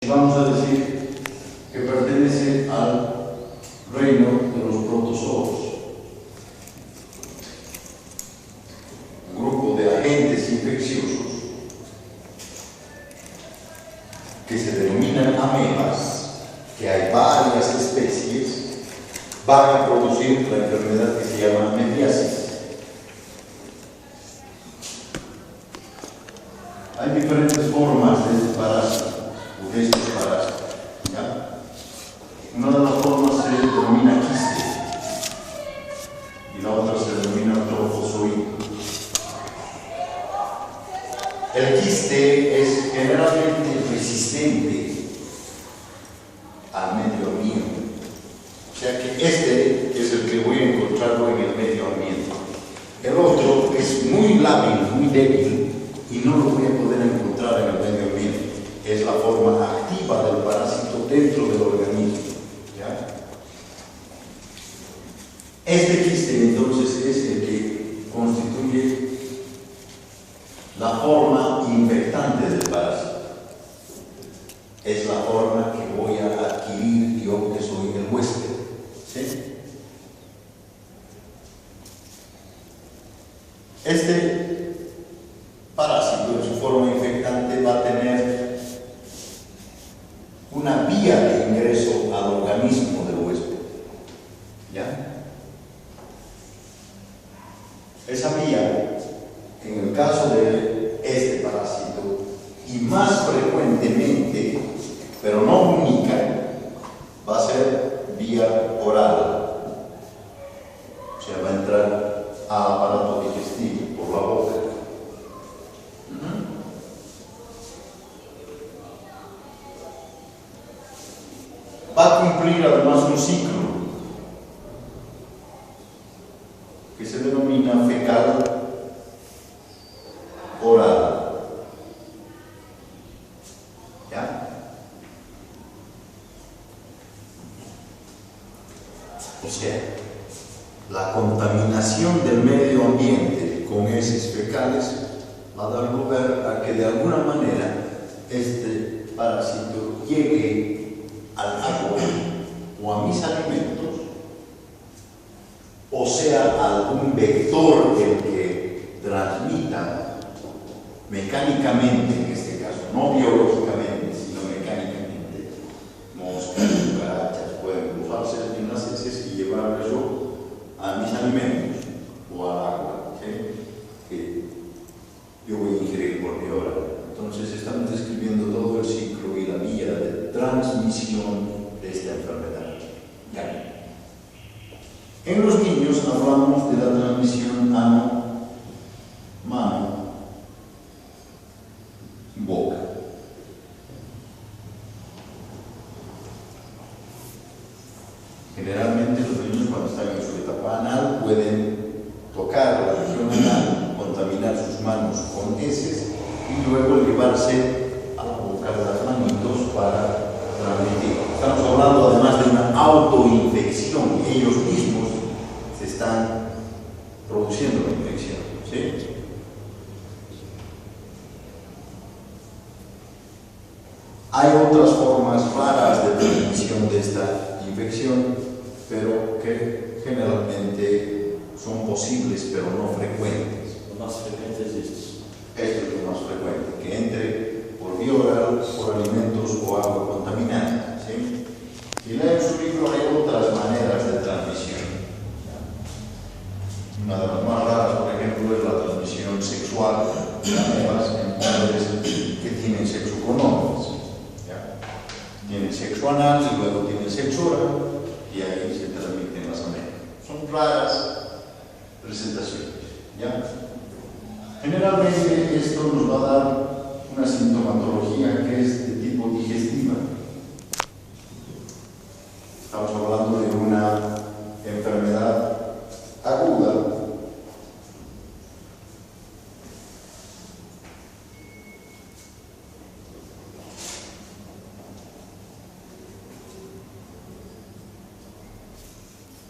vamos a decir que pertenece al reino de los protozoos, un grupo de agentes infecciosos que se denominan amebas, que hay varias especies, van a producir la enfermedad que se llama amebiasis. Hay diferentes formas de este parásito, o de estos parásitos, ¿ya? Una de las formas se denomina quiste y la otra se denomina trofozoide. El quiste es generalmente resistente al medio ambiente, o sea que este es el que voy a encontrarlo en el medio ambiente. El otro es muy lábil, muy débil, y no lo voy a poder encontrar en el medio ambiente. Es la forma activa del parásito dentro del organismo, ¿ya? Este quiste entonces es el que constituye la forma infectante del parásito. Es la forma que voy a adquirir yo, que soy el huésped, ¿sí? Este parásito en su forma infectante va a tener una vía de ingreso al organismo del huésped, ¿ya? Esa vía, en el caso de este parásito, y más frecuentemente, pero no única, va a ser vía oral, o sea, va a entrar al aparato digestivo por la boca. Va a cumplir además un ciclo que se denomina fecal oral, ¿ya? O sea, la contaminación del medio ambiente con heces fecales va a dar lugar a que de alguna manera este parásito llegue al agua o a mis alimentos, o sea, algún vector el que transmita mecánicamente, en este caso, no biológicamente, sino mecánicamente. Moscas, cucarachas pueden cruzarse en las heces y llevar eso a mis alimentos o al agua, ¿sí? Que yo voy a ingerir por mi hora. Entonces estamos describiendo todo el ciclo y la vía de transmisión de esta enfermedad. ¿Ya? En los niños hablamos de la transmisión ano-mano, boca. Generalmente los niños cuando están en su etapa anal pueden tocar la región anal, contaminar sus manos con heces y luego llevarse a la boca de las manitos para transmitir. Estamos hablando además de una autoinfección, ellos mismos se están produciendo la infección, ¿sí? Hay otras formas raras de transmisión de esta infección, pero que generalmente son posibles, pero no frecuentes. Lo más frecuente es esto. Esto es lo más frecuente, que entre por vía oral, por alimentos o agua contaminada, ¿sí? Y en su libro hay otras maneras de transmisión. Una de las más raras, por ejemplo, es la transmisión sexual de amebas en hombres que tienen sexo con hombres. ¿Ya? Tienen sexo anal y luego tienen sexo oral y ahí se transmiten las amebas. Son raras presentaciones, ¿ya? Generalmente esto nos va a dar una sintomatología que es de tipo digestiva. Estamos hablando de una enfermedad aguda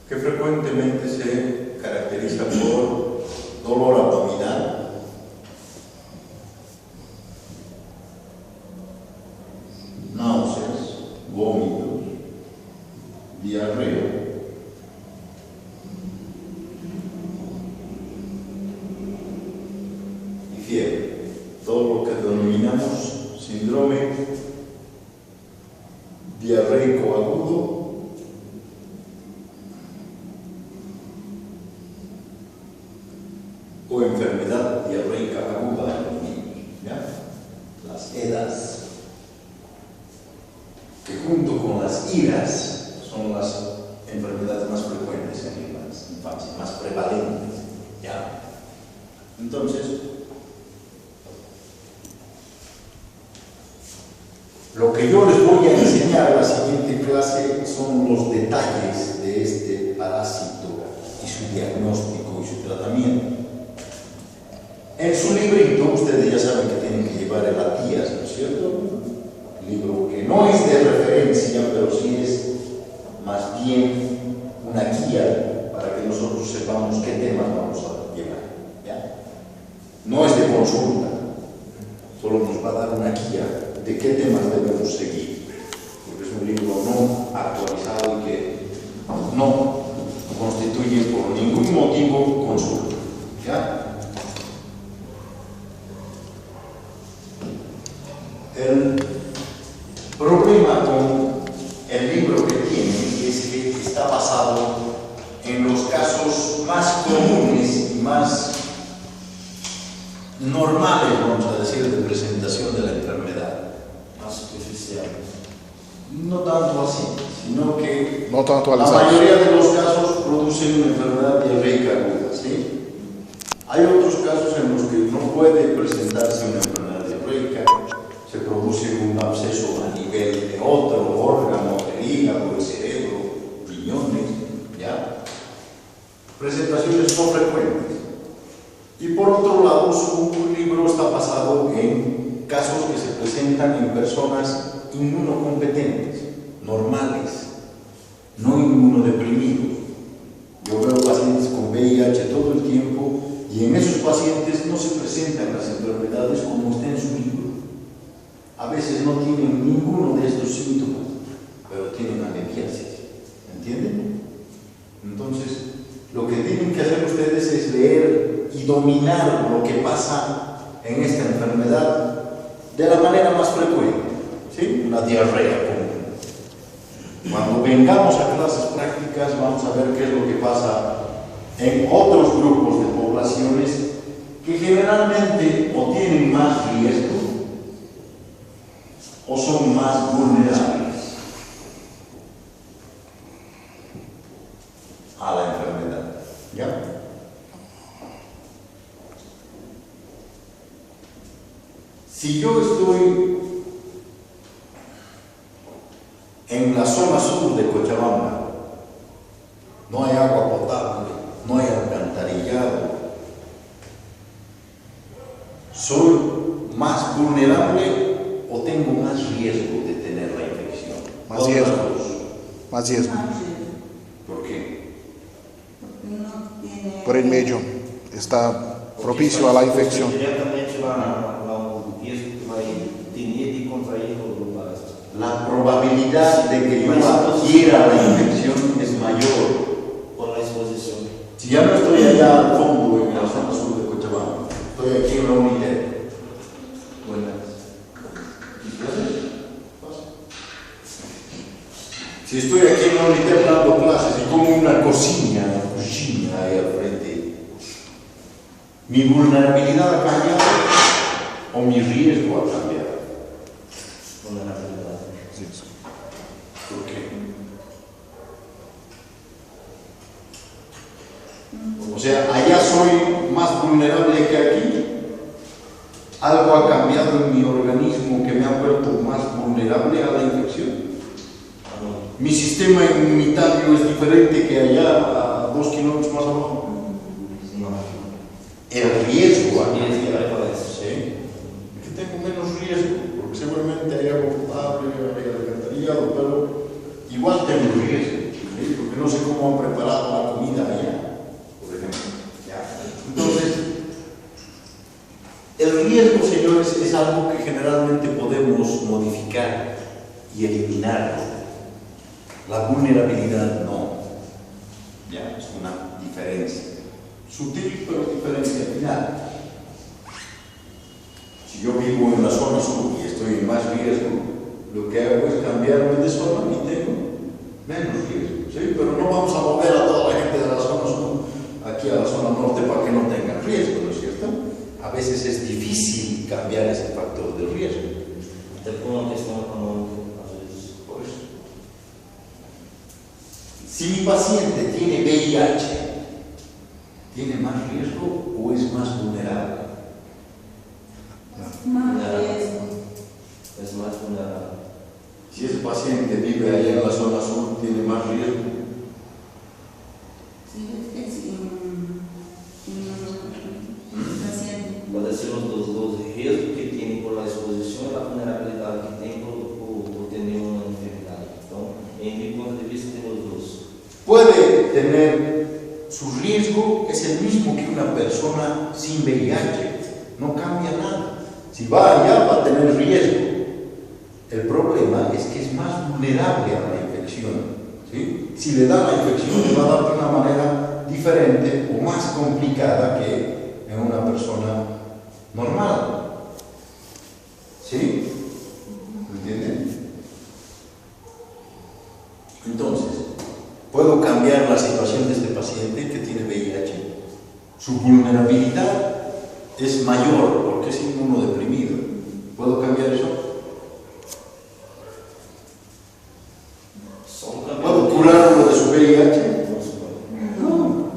que frecuentemente se caracteriza por dolor abdominal, náuseas, vómitos, diarrea, y fiebre. Todo lo que denominamos síndrome diarreico agudo o enfermedad diarreica aguda en los niños, ¿ya? Las EDAs, que junto con las IRAS son las enfermedades más frecuentes en las infancias, más prevalentes, ¿ya? Entonces, lo que yo les voy a enseñar en la siguiente clase son los detalles de este parásito y su diagnóstico y su tratamiento. En su librito, ustedes ya saben que tienen que llevar el ATIAS, ¿no es cierto? Un libro que no es de referencia, pero sí es más bien una guía para que nosotros sepamos qué temas vamos a llevar, ¿ya? No es de consulta, solo nos va a dar una guía de qué temas debemos seguir, porque es un libro no actualizado y que no constituye por ningún motivo consulta, ¿ya? El problema con el libro que tiene es que está basado en los casos más comunes y más normales, vamos a decir, de presentación de la enfermedad. Más superficial. No tanto así, sino que no tanto la mayoría de los casos producen una enfermedad diarreica aguda, ¿sí? Hay otros casos en los que no puede presentarse una enfermedad diarreica, se produce un absceso a nivel de otro órgano, el hígado, el cerebro, riñones, ¿ya? Presentaciones no frecuentes. Y por otro lado, su libro está basado en casos que se presentan en personas inmunocompetentes, normales, no inmunodeprimidos. Yo veo pacientes con VIH todo el tiempo y en esos pacientes no se presentan las enfermedades como está en su libro. A veces no tienen ninguno de estos síntomas, pero tienen amebiasis, ¿entienden? Entonces, lo que tienen que hacer ustedes es leer y dominar lo que pasa en esta enfermedad de la manera más frecuente, ¿sí? Una diarrea común. Cuando vengamos a clases prácticas vamos a ver qué es lo que pasa en otros grupos de poblaciones que generalmente o tienen más riesgo o son más vulnerables a la enfermedad, ¿ya? Si yo estoy en la zona sur de Cochabamba, no hay agua potable, no hay alcantarillado, ¿soy más vulnerable o tengo más riesgo de tener la infección? Más riesgo. Más riesgo. ¿Por qué? Por el medio está propicio a la infección. Diretamente lá o risco que vai ter de contrair o parásito. La probabilidad de que yo adquiera la infección es mayor. Por la exposición. Si ya no estoy allá al fondo en la zona sur de Cochabamba, estoy aquí en la unidad. Si estoy aquí en la unidad dando clases y como una cocina ahí al frente, ¿mi vulnerabilidad ha cambiado o mi riesgo ha cambiado? Vulnerabilidad. Sí. ¿Por qué? O sea, allá soy más vulnerable que aquí. ¿Algo ha cambiado en mi organismo que me ha vuelto más vulnerable a la infección? ¿Mi sistema inmunitario es diferente que allá a 2 kilómetros más abajo? No. El riesgo aquí Tienes que prepararse. sí, es que tengo menos riesgo, porque seguramente hay agua potable, hay alcantarillado, pero igual tengo riesgo, ¿sí? Porque no sé cómo han preparado la comida allá, por ejemplo. ¿Ya? Entonces, el riesgo, señores, es algo que generalmente podemos modificar. y eliminarlo. La vulnerabilidad no. ¿Ya? Es una diferencia. Sutil, pero diferencia final. Si yo vivo en la zona sur y estoy en más riesgo, lo que hago es cambiarme de zona y tengo menos riesgo. ¿Sí? Pero no vamos a mover a toda la gente de la zona sur aquí a la zona norte para que no tengan riesgo, ¿no es cierto? A veces es difícil cambiar ese factor de riesgo. Até por uma questão econômica, às vezes. Por eso. Si mi paciente tiene VIH, ¿tiene más riesgo o es más vulnerable? Más riesgo. Es mais vulnerável. Si ese paciente vive allá en la zona sur, ¿tiene más riesgo? Sí, es paciente. Pode ser dos riscos que tem por la exposição e a vulnerabilidade que tem por ter nenhuma enfermidade. Então, em meu ponto de vista, tem os dois. Puede tener su riesgo, es el mismo que una persona sin VIH, no cambia nada. Si va allá va a tener riesgo. El problema es que es más vulnerable a la infección. ¿Sí? Si le da la infección, le va a dar de una manera diferente o más complicada que en una persona normal. ¿Sí? ¿Me entienden? Entonces, puedo cambiar la situación de este paciente que tiene VIH. Su vulnerabilidad es mayor porque es inmunodeprimido. ¿Puedo cambiar eso? ¿Puedo curarlo de su VIH? No.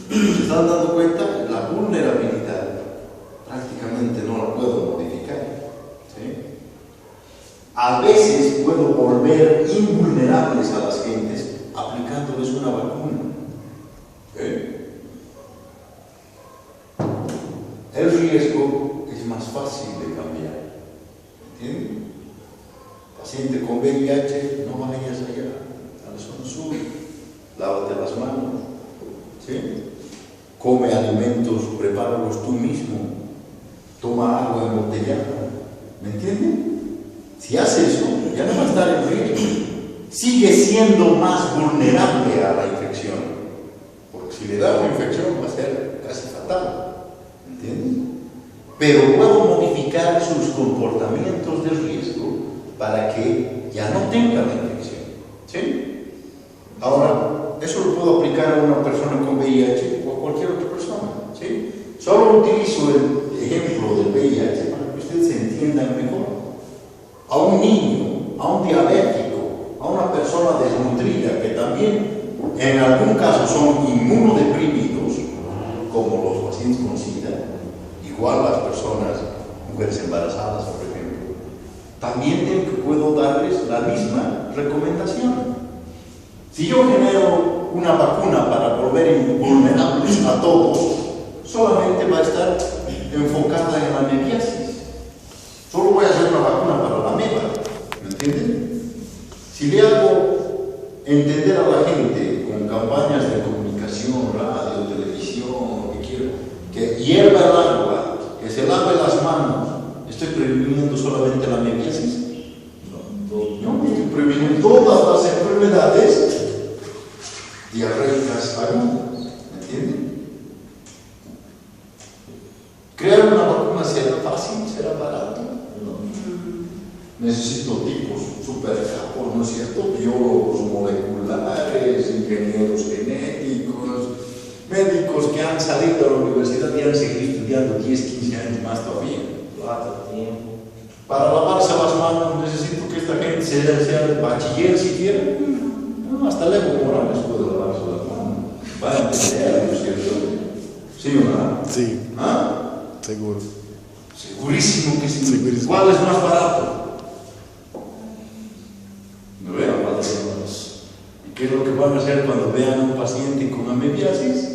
¿Se están dando cuenta? La vulnerabilidad prácticamente no la puedo modificar. ¿Sí? A veces puedo volver invulnerables a las gentes aplicándoles una vacuna. ¿Sí? El riesgo es más fácil de cambiar. ¿Entienden? Paciente con VIH, no vayas allá, a la zona sur, lávate las manos, ¿sí? Come alimentos, prepáralos tú mismo, toma agua embotellada, ¿me entienden? Si hace eso, ya no va a estar en riesgo, sigue siendo más vulnerable a la infección, porque si le da una infección va a ser casi fatal, ¿me entienden? Pero puedo modificar sus comportamientos de riesgo para que ya no tenga la infección. ¿Sí? Ahora, eso lo puedo aplicar a una persona con VIH o a cualquier otra persona. ¿Sí? Solo utilizo el ejemplo del VIH para que ustedes se entiendan mejor. A un niño, a un diabético, a una persona desnutrida que también en algún caso son inmunodeprimidos, como los pacientes con SIDA, igual las personas, mujeres embarazadas, por ejemplo, también puedo darles la misma recomendación. Si yo genero una vacuna para volver invulnerables a todos, solamente va a estar enfocada en la mebiasis. Solo voy a hacer una vacuna para la meba, ¿me entienden? Si le hago entender a la gente con campañas de comunicación, radio, televisión, lo que quiera, que hierva el agua, que se lave las manos, ¿estoy previniendo solamente la mebiasis? No, estoy previniendo todas las enfermedades diarreicas agudas, ¿me entienden? ¿Crear una vacuna será fácil? ¿Será barato? No. Necesito tipos super capos, ¿no es cierto? Biólogos moleculares, ingenieros genéticos, médicos que han salido de la universidad y han seguido estudiando 10, 15 años más todavía. Para lavarse las manos necesito que esta gente sea bachiller siquiera. No, hasta Evo Morales puede lavarse las manos. Va a entender, ¿no es cierto? ¿Sí o no? Sí. ¿Ah? Seguro. Segurísimo que sí. Segurísimo. ¿Cuál es más barato? ¿No vean cuál es más? ¿Y qué es lo que van a hacer cuando vean a un paciente con amebiasis?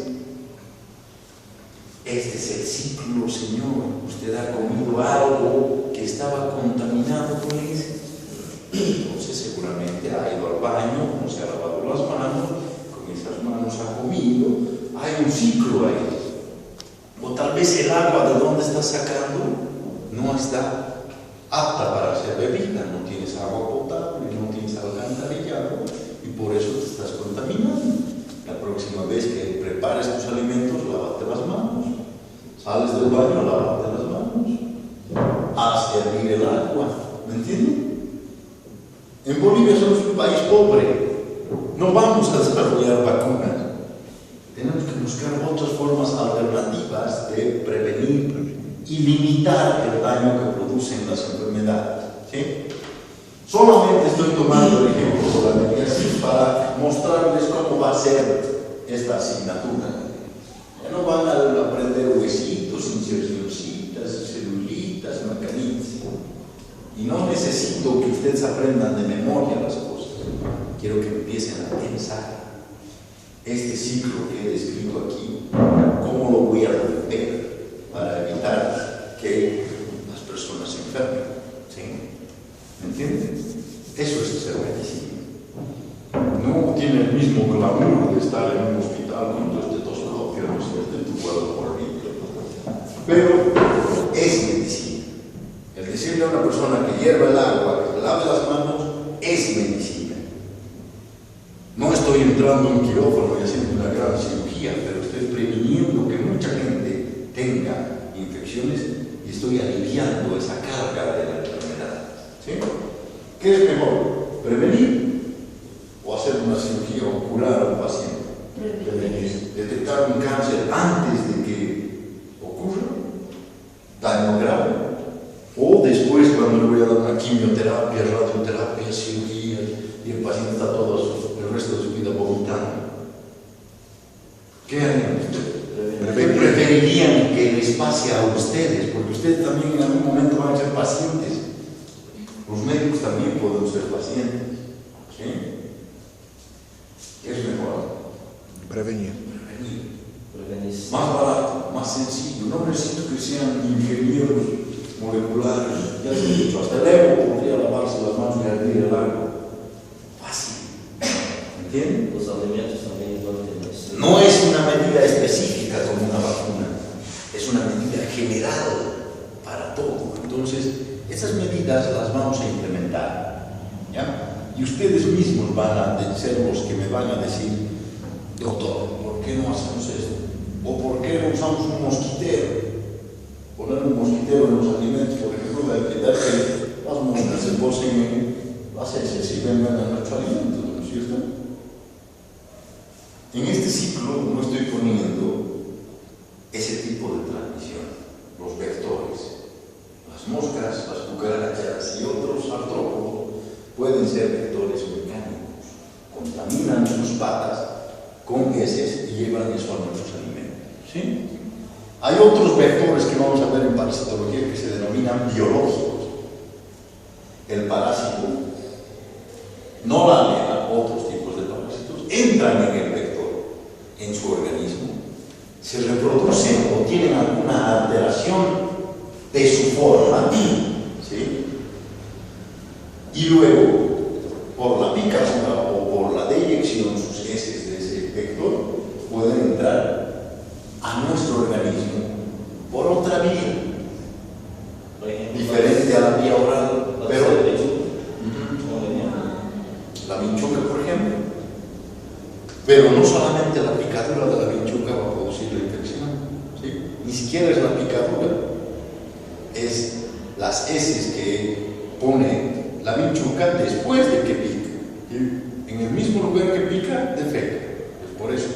Este es el ciclo, Señor. Usted ha comido algo que estaba contaminado con ese. Entonces seguramente ha ido al baño, no se ha lavado las manos, con esas manos ha comido. Hay un ciclo ahí. O tal vez el agua de donde está sacando no está apta para ser bebida, no tienes agua potable, no tienes alcantarillado y por eso te estás contaminando. La próxima vez que prepares tus alimentos, lávate las manos. Sales del baño, lávate las manos. Haz hervir el agua, ¿me entienden? En Bolivia somos un país pobre, no vamos a desarrollar vacunas. Tenemos que buscar otras formas alternativas de prevenir y limitar el daño que producen las enfermedades. ¿Sí? Solamente estoy tomando el ejemplo de la mediación para mostrarles cómo va a ser esta asignatura. Ya no van a aprender huesitos, insercioncitas, celulitas, macanitas. Y no necesito que ustedes aprendan de memoria las cosas. Quiero que empiecen a pensar. Este ciclo que he descrito aquí, ¿cómo lo voy a romper para evitar que las personas se enfermen? ¿Sí? ¿Me entienden? Eso es ser medicina. No tiene el mismo glamour de estar en un hospital con tu estetoscopio, no sé, de tu cuerpo por vidrio. Pero es medicina. El decirle a una persona que hierva el agua, que lave las manos, es medicina. No estoy entrando en un quirófano y haciendo una gran cirugía, pero estoy previniendo que mucha gente tenga infecciones y estoy aliviando esa carga de la enfermedad. ¿Sí? ¿Qué es mejor? ¿Prevenir o hacer una cirugía o curar a un paciente? Prevenir. Detectar un cáncer antes de que ocurra, daño grave, o después cuando le voy a dar una quimioterapia, radioterapia, cirugía y el paciente está todo el resto de su vida vomitando. ¿Qué harían ustedes? ¿Qué preferirían que les pase a ustedes? Porque ustedes también en algún momento van a ser pacientes. Los médicos también podemos ser pacientes. ¿Sí? ¿Qué es mejor? Prevenir. Prevenir. Más barato, más sencillo. No necesito que sean ingenieros moleculares. Ya se he dicho, hasta el Evo podría lavarse las manos y hervir el agua. Fácil. ¿Entienden? Los alimentos también van a tener eso. No es una medida específica como una vacuna, es una medida general para todo. Entonces, esas medidas las vamos a implementar, ¿ya? Y ustedes mismos van a ser los que me van a decir, doctor, ¿por qué no hacemos esto? ¿O por qué no usamos un mosquitero? Poner un mosquitero en los alimentos, por ejemplo, para evitar que las moscas se posen en las heces y vengan a nuestros alimentos, ¿no es cierto? En este ciclo no estoy poniendo ese tipo de transmisión, los vectores. Las moscas, las cucarachas y otros artrópodos pueden ser vectores mecánicos. Contaminan sus patas con heces y llevan eso a nuestros alimentos. ¿Sí? Hay otros vectores que vamos a ver en parasitología que se denominan biológicos. El parásito, no la ameba, otros tipos de parásitos, entran en el vector, en su organismo, se reproducen o tienen alguna alteración de su forma, ¿sí? Y luego, por la picadura o por la deyección, sus heces de ese vector pueden entrar a nuestro organismo por otra vía, diferente a la vía oral, pero la vinchuca, por ejemplo. Pero no solamente la picadura de la vinchuca va a producir la infección, ¿sí? Ni siquiera es la picadura, es las heces que pone la vinchuca después de que pica. ¿Sí? En el mismo lugar que pica, defeca. Es por eso,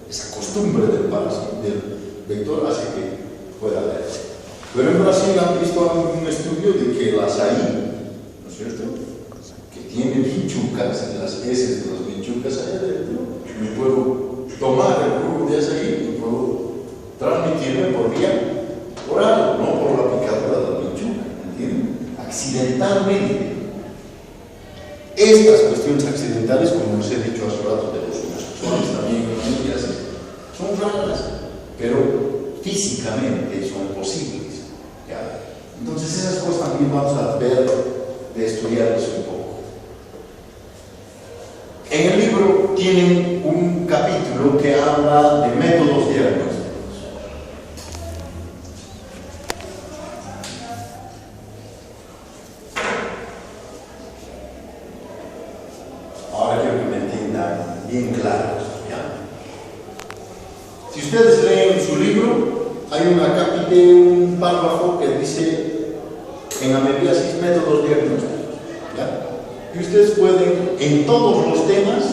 esa costumbre del parásito, del vector, hace que pueda haber. Pero en Brasil han visto un estudio de que el azaí, ¿no es cierto?, que tiene vinchucas, en las heces de las vinchucas allá adentro, me puedo tomar el jugo de azaí y puedo transmitirme por vía oral, no por la picadura de la vinchuca, ¿entienden? Accidentalmente. Estas cuestiones accidentales, como les he dicho hace rato, de los homosexuales también en ellas, son raras, pero físicamente son posibles, ¿ya? Entonces esas cosas también vamos a ver de estudiarlas un poco. En el libro tienen un capítulo que habla de métodos diagnósticos. bien claros, ¿ya? Si ustedes leen su libro, hay un párrafo que dice en amebiasis métodos diagnósticos, ¿ya? Y ustedes pueden en todos los temas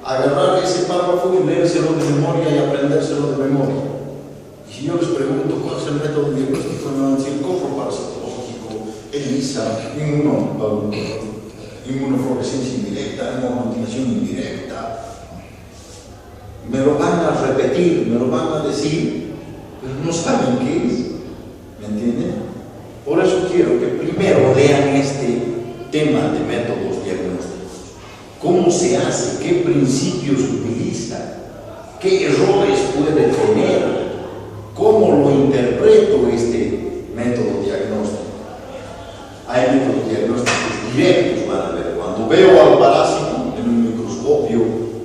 agarrar ese párrafo y leérselo de memoria y aprendérselo de memoria. Y si yo les pregunto cuál es el método diagnóstico, me van a decir cojo parasitológico, ELISA, inmunofluorescencia indirecta, inmunomotivación indirecta. Me lo van a repetir, me lo van a decir, pero no saben qué es. ¿Me entienden? Por eso quiero que primero lean este tema de métodos diagnósticos. ¿Cómo se hace? ¿Qué principios utiliza? ¿Qué errores puede tener? ¿Cómo lo interpreto este método diagnóstico? Hay métodos diagnósticos directos, van a ver. Cuando veo al parásito en un microscopio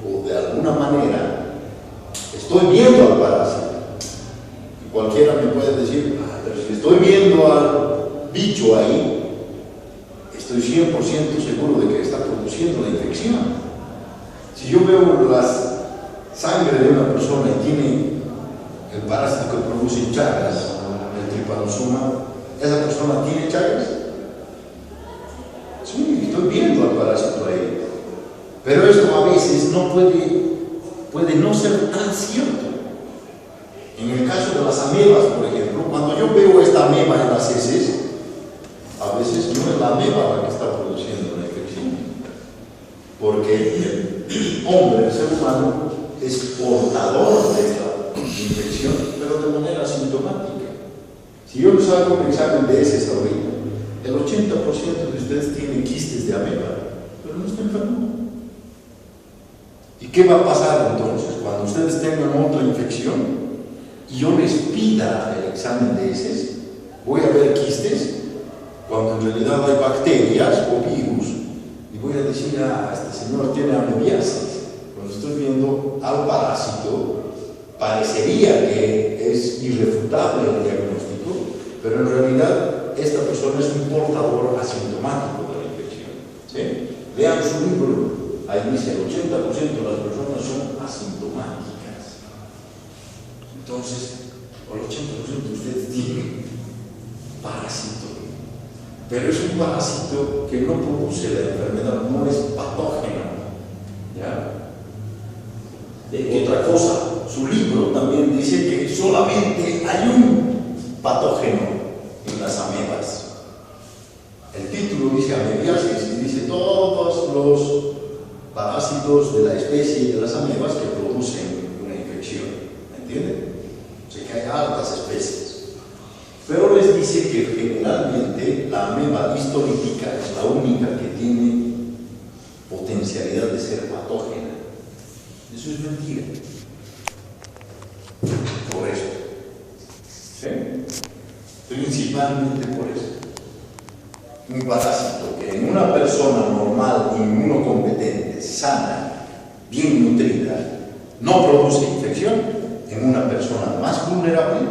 o de alguna manera, estoy viendo al parásito. Y cualquiera me puede decir, pero si estoy viendo al bicho ahí, estoy 100% seguro de que está produciendo la infección. Si yo veo la sangre de una persona y tiene el parásito que produce chagas, el trypanosoma, ¿esa persona tiene chagas? Sí, estoy viendo al parásito ahí. Pero esto a veces no puede no ser tan cierto. En el caso de las amebas, por ejemplo, cuando yo veo esta ameba en las heces, a veces no es la ameba la que está produciendo la infección, porque el hombre, el ser humano, es portador de esta infección, pero de manera asintomática. Si yo les hago un examen de heces ahorita, el 80% de ustedes tienen quistes de ameba, pero no está enfermo. ¿Y qué va a pasar entonces cuando ustedes tengan otra infección y yo les pida el examen de heces? Voy a ver quistes cuando en realidad hay bacterias o virus y voy a decir, este señor tiene amebiasis. Cuando estoy viendo al parásito, parecería que es irrefutable el diagnóstico, pero en realidad esta persona es un portador asintomático de la infección. ¿Sí? Lean su libro, ahí dice el 80% de las personas son asintomáticas. Entonces, el 80% de ustedes tienen parásito. Pero es un parásito que no produce la enfermedad, no es patógeno. ¿Ya? Otra cosa, su libro también dice que solamente hay un patógeno en las amebas. El título dice amebiasis y dice todos los parásitos de la especie de las amebas que producen una infección. ¿Me entienden? O sea que hay altas especies. Pero les dice que generalmente la ameba histolítica es la única que tiene potencialidad de ser patógena. Eso es mentira. Por eso. ¿Sí? Principalmente por eso. Un parásito que en una persona normal, inmunocompetente, sana, bien nutrida, no produce infección, en una persona más vulnerable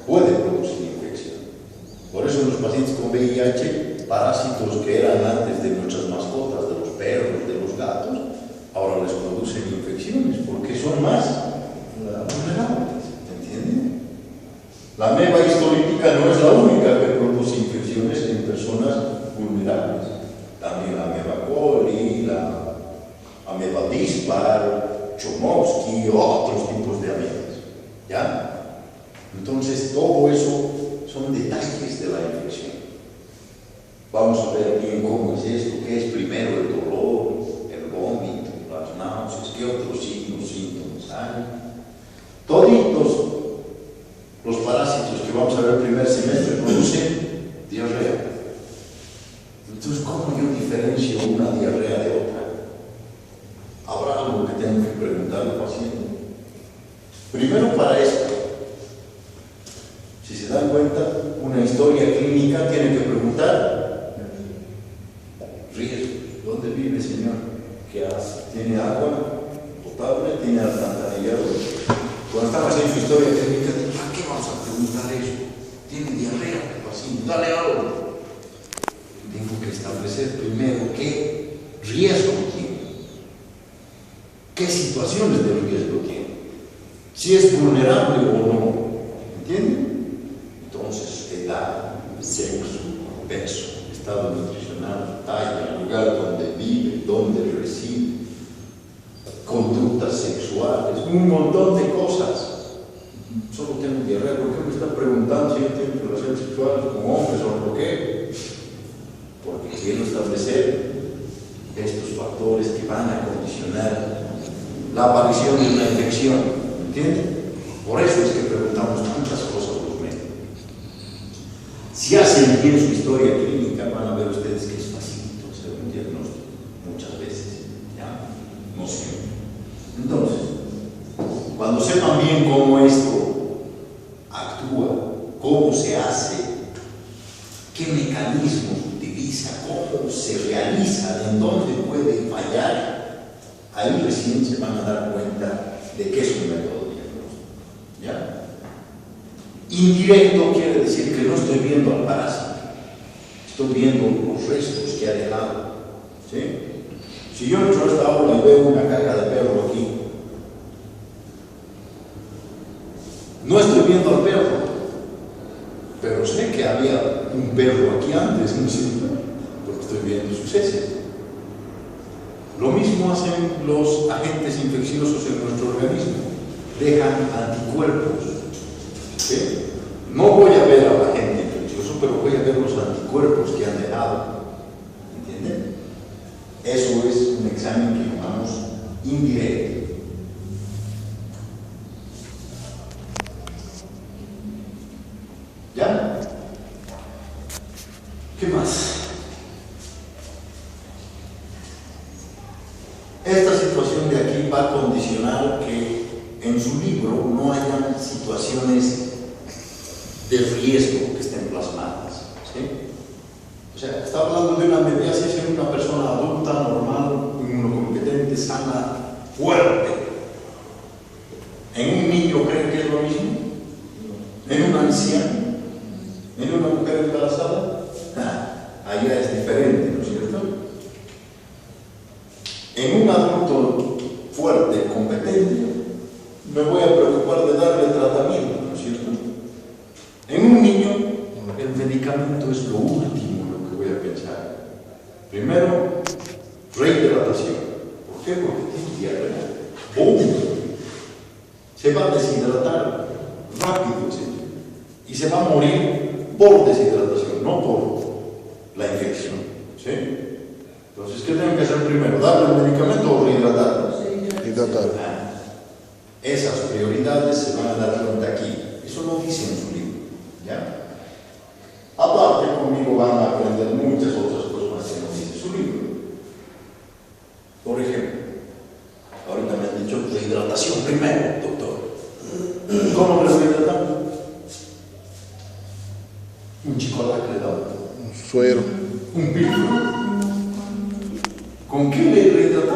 puede producir infección. Por eso en los pacientes con VIH, parásitos que eran antes de nuestras mascotas, de los perros, de los gatos, ahora les producen infecciones porque son más vulnerables. ¿Entienden? La ameba histolítica no es la única que produce infecciones en personas vulnerables. También la ameba coli, la ameba dispar, Chomowski, otros tipos de amebas. ¿Ya? Entonces, todo eso son detalles de la infección. Vamos a ver bien cómo es esto, qué es primero el dolor, el vómito, las náuseas, qué otros signos, síntomas hay. Toditos los parásitos que vamos a ver el primer semestre producen diarrea. Entonces, ¿cómo yo diferencio una diarrea de otra? Habrá algo que tengo que preguntar al paciente. Primero, para esto, si se dan cuenta, una historia clínica tiene que preguntar: riesgo, ¿dónde vive, señor? ¿Qué hace? ¿Tiene agua potable? ¿Tiene alcantarillado? Cuando estamos en su historia clínica, ¿para qué vamos a preguntar eso? ¿Tiene diarrea el paciente? Dale algo. Tengo que establecer primero qué riesgo tiene. qué situaciones de riesgo tiene, si es vulnerable o no, ¿entienden? Entonces, edad, sexo, peso, estado nutricional, talla, lugar donde vive, donde reside, conductas sexuales, un montón de cosas. Solo tengo diarrea, ¿por qué me está preguntando si yo tengo relaciones sexuales con hombres o por qué? Porque quiero establecer estos factores que van a condicionar la aparición de una infección, ¿entienden? Por eso es que preguntamos tantas cosas a los médicos. Si hacen bien su historia clínica, van a ver ustedes que es facilito hacer un diagnóstico, muchas veces, ¿ya? No siempre. Entonces, cuando sepan bien cómo esto actúa, cómo se hace, qué mecanismos utiliza, cómo se realiza, en dónde puede fallar, ahí recién se van a dar cuenta de que es un método diagnóstico, ¿ya? Indirecto quiere decir que no estoy viendo al parásito, estoy viendo los restos que ha dejado, ¿sí? Si yo entro a esta aula y veo una caca de perro aquí, no estoy viendo al perro, pero sé que había un perro aquí antes, ¿no es cierto? Porque estoy viendo sus heces. Lo mismo hacen los agentes infecciosos en nuestro organismo, dejan anticuerpos, ¿sí? No voy a ver al agente infeccioso, pero voy a ver los anticuerpos que han dejado, ¿entienden? Eso es un examen que llamamos indirecto. ¿Ya? ¿Qué más? Esta situación de aquí va a condicionar que en su libro no hayan situaciones de riesgo que estén plasmadas, ¿sí? O sea, está hablando de una mediación en una persona adulta, normal, inmunocompetente, sana, fuerte. ¿En un niño creen que es lo mismo? ¿En un anciano? ¿En una mujer embarazada? Allá es diferente, ¿no es cierto? En un adulto fuerte, competente, me voy a preocupar de darle tratamiento, ¿no es cierto? En un niño, el medicamento es lo último en lo que voy a pensar. Primero, rehidratación. ¿Por qué? Porque tiene diarrea. ¡Bum! Se va a deshidratar rápido, ¿sí? Y se va a morir por deshidratación, no por la infección, ¿sí? Entonces, ¿qué tengo que hacer primero? ¿Darle el medicamento o rehidratarlo? Hidratar. Esas prioridades se van a dar cuenta aquí. Eso lo dice en su libro, ¿ya? Aparte, conmigo van a aprender muchas otras cosas que no dice su libro. Por ejemplo, ahorita me han dicho rehidratación primero, doctor. ¿Cómo le rehidratamos? Un chocolate le damos. Un suero. Un píloro. ¿Con qué le rehidratamos?